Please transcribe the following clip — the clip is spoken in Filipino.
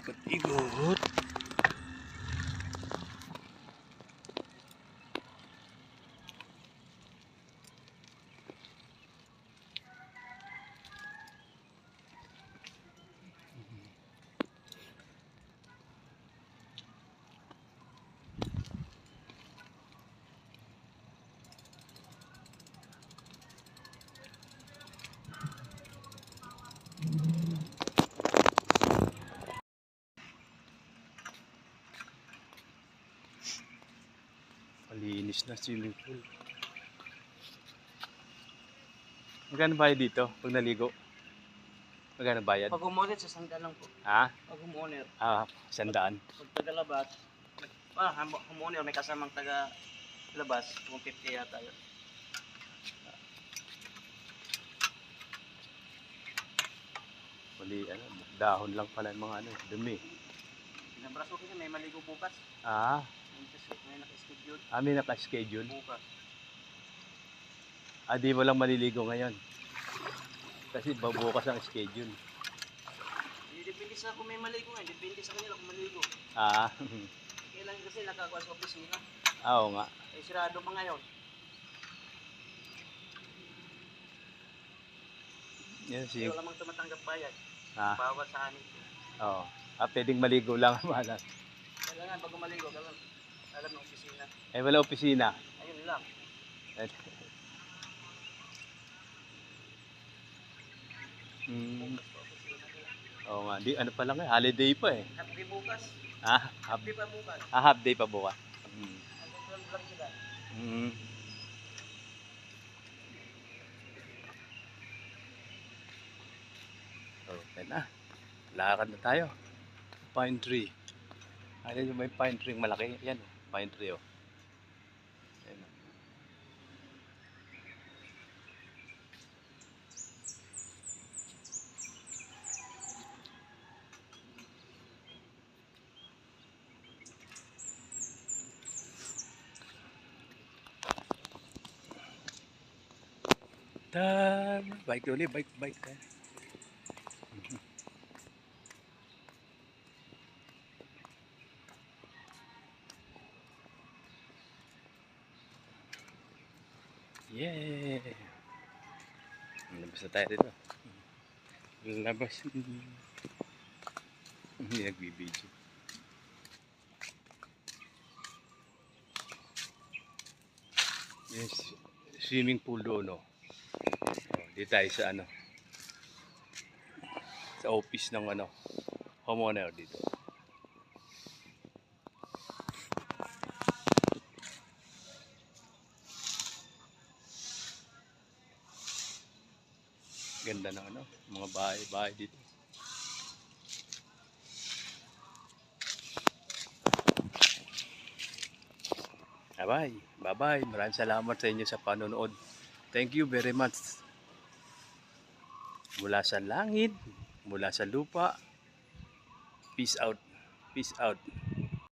Ikot-ikot. Malinis na swimming pool. Magkano bayad dito pag naligo? Magkano bayad? Pag umunit sa sandaan lang po. Ha? Pag umunit. Sandaan. Pag tagalabas, umunit may kasamang tagalabas, 150 yata yun. Mali, dahon lang pala yung mga dumi. Pinabraso kasi may maligo bukas. May naka-schedule. May naka-schedule. Bukas. Di mo lang maliligo ngayon. Kasi bukas ang schedule. Depende sa kung may maligo ngayon. Depende sa kanila kung maligo. Kailan kasi nakakuha sa opisina. Oo nga. Sirado pa ngayon. Yan Wala namang tumatanggap bayad. Bawat sa amin. Oo. Pwedeng maligo lang. Kailangan bago maligo, alam ng opisina. Wala opisina. Ayun lang. Oo nga. Ano pa lang holiday pa eh. Half day bukas. Half day pa bukas. Half day pa bukas. Hanggang 12 lang sila. Okay na. Lakad na tayo. Pine tree. Ayan yung may pine tree malaki. Yan, pine tree oh. Ayan. Bike ulit, bike. Yeah! Labas na tayo dito. Labas. Hindi nagbibideo. Yes, swimming pool doon, no? Dito tayo sa sa office ng homeowner dito. Ganda ng mga bahay dito. Bye-bye. Maraming salamat sa inyo sa panonood. Thank you very much. Mula sa langit, mula sa lupa. Peace out.